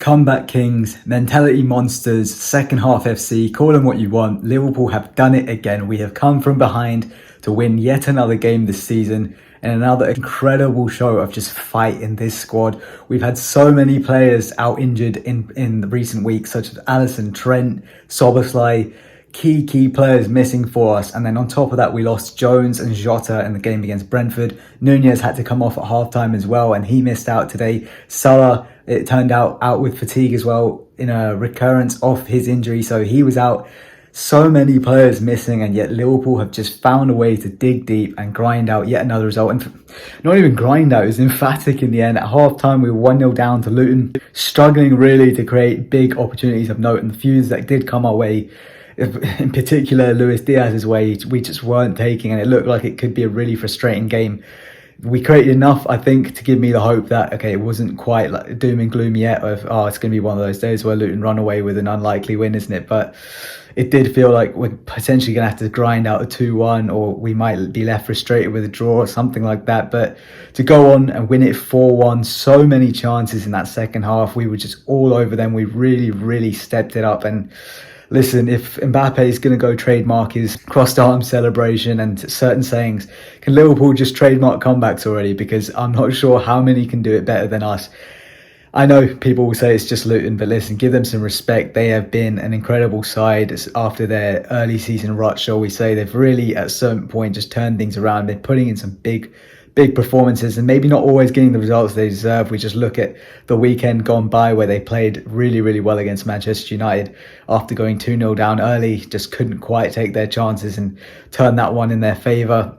Comeback kings, mentality monsters, second half FC, call them what you want. Liverpool have done it again. We have come from behind to win yet another game this season and another incredible show of just fight in this squad. We've had so many players out injured in the recent weeks, such as Allister, Trent, Szoboszlai, key players missing for us. And then on top of that, we lost Jones and Jota in the game against Brentford. Nunez had to come off at halftime as well, and he missed out today. Salah, it turned out with fatigue as well in a recurrence of his injury, so he was out. So many players missing, and yet Liverpool have just found a way to dig deep and grind out yet another result. And not even grind out, it was emphatic in the end. At half-time, we were 1-0 down to Luton, struggling really to create big opportunities of note, and the few that did come our way, in particular Luis Diaz's way, we just weren't taking, and it looked like it could be a really frustrating game. We created enough, I think, to give me the hope that, okay, it wasn't quite like doom and gloom yet of, it's going to be one of those days where Luton run away with an unlikely win, isn't it? But it did feel like we're potentially going to have to grind out a 2-1, or we might be left frustrated with a draw or something like that. But to go on and win it 4-1, so many chances in that second half, we were just all over them. We really stepped it up. And listen, if Mbappe is going to go trademark his crossed arm celebration and certain sayings, can Liverpool just trademark comebacks already? Because I'm not sure how many can do it better than us. I know people will say it's just Luton, but listen, give them some respect. They have been an incredible side after their early season rut, shall we say. They've really, at a certain point, just turned things around. They're putting in some big performances and maybe not always getting the results they deserve. We just look at the weekend gone by where they played really well against Manchester United after going 2-0 down early, just couldn't quite take their chances and turn that one in their favour.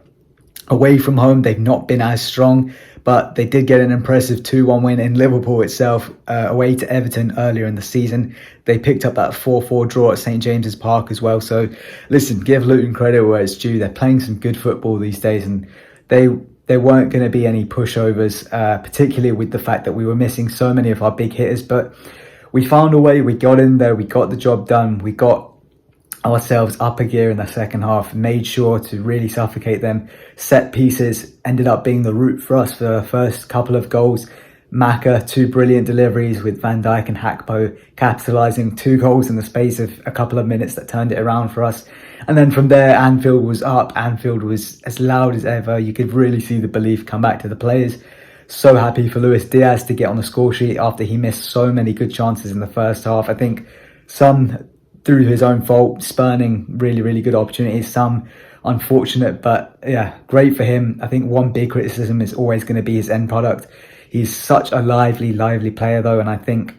Away from home, they've not been as strong, but they did get an impressive 2-1 win in Liverpool itself, away to Everton earlier in the season. They picked up that 4-4 draw at St James's Park as well. So listen, give Luton credit where it's due. They're playing some good football these days, and there weren't going to be any pushovers, particularly with the fact that we were missing so many of our big hitters. But we found a way, we got in there, we got the job done, we got ourselves up a gear in the second half, made sure to really suffocate them. Set pieces ended up being the route for us for the first couple of goals. Maka, 2 brilliant deliveries with Van Dijk and Hakpo, capitalising 2 goals in the space of a couple of minutes that turned it around for us. And then from there, Anfield was up. Anfield was as loud as ever. You could really see the belief come back to the players. So happy for Luis Diaz to get on the score sheet after he missed so many good chances in the first half. I think some through his own fault, spurning really good opportunities, some unfortunate, but yeah, great for him. I think one big criticism is always going to be his end product. He's such a lively player though, and I think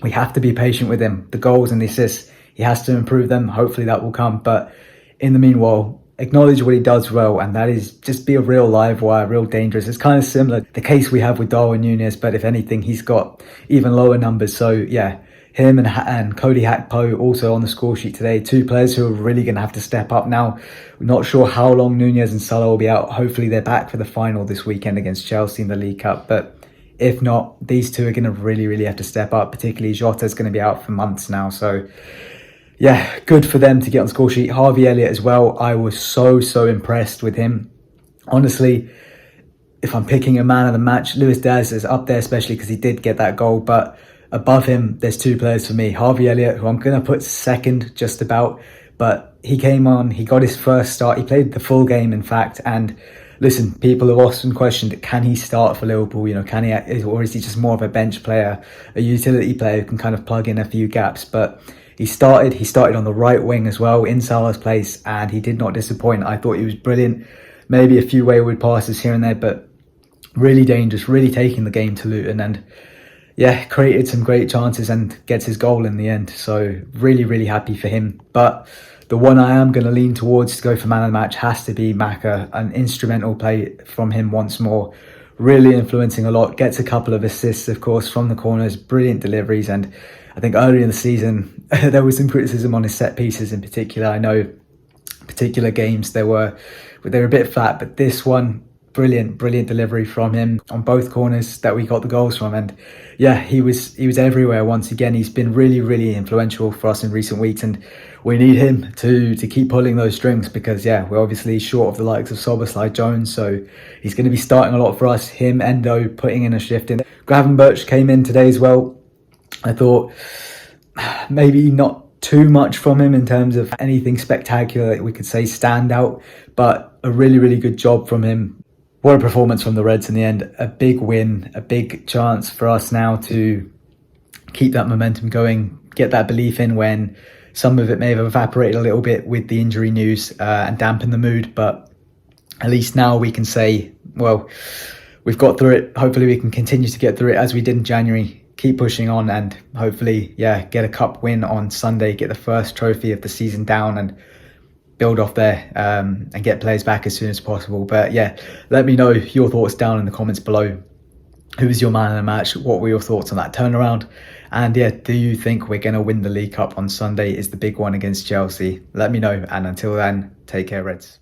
we have to be patient with him. The goals and the assists, he has to improve them. Hopefully that will come, but in the meanwhile, acknowledge what he does well, and that is just be a real live wire, real dangerous. It's kind of similar the case we have with Darwin Núñez, but if anything, he's got even lower numbers. So yeah, him and Cody Hakpo also on the score sheet today. 2 players who are really going to have to step up now. We're not sure how long Nunez and Salah will be out. Hopefully they're back for the final this weekend against Chelsea in the League Cup. But if not, these 2 are going to really have to step up. Particularly Jota's going to be out for months now. So yeah, good for them to get on the score sheet. Harvey Elliott as well. I was so impressed with him. Honestly, if I'm picking a man of the match, Luis Diaz is up there, especially because he did get that goal. But above him, there's 2 players for me. Harvey Elliott, who I'm going to put second just about, but he came on, he got his first start, he played the full game in fact, and listen, people have often questioned, can he start for Liverpool, can he, or is he just more of a bench player, a utility player who can kind of plug in a few gaps? But he started on the right wing as well, in Salah's place, and he did not disappoint. I thought he was brilliant, maybe a few wayward passes here and there, but really dangerous, really taking the game to Luton, and yeah, created some great chances and gets his goal in the end. So really happy for him. But the one I am going to lean towards to go for man of the match has to be Maka. An instrumental play from him once more. Really influencing a lot. Gets a couple of assists, of course, from the corners. Brilliant deliveries. And I think earlier in the season, there was some criticism on his set pieces in particular. I know particular games they were a bit flat, but this one, brilliant delivery from him on both corners that we got the goals from. And yeah, he was everywhere once again. He's been really influential for us in recent weeks, and we need him to keep pulling those strings, because yeah, we're obviously short of the likes of Szoboszlai, Jones, so he's going to be starting a lot for us. Him, Endo putting in a shift in. Gravenberch came in today as well. I thought maybe not too much from him in terms of anything spectacular that we could say stand out, but a really, really good job from him. What a performance from the Reds in the end. A big win, a big chance for us now to keep that momentum going, get that belief in when some of it may have evaporated a little bit with the injury news and dampen the mood. But at least now we can say, well, we've got through it. Hopefully we can continue to get through it as we did in January. Keep pushing on and hopefully, get a cup win on Sunday, get the first trophy of the season down and build off there and get players back as soon as possible. But let me know your thoughts down in the comments below. Who was your man of the match? What were your thoughts on that turnaround? And do you think we're going to win the League Cup on Sunday? Is the big one against Chelsea? Let me know. And until then, take care, Reds.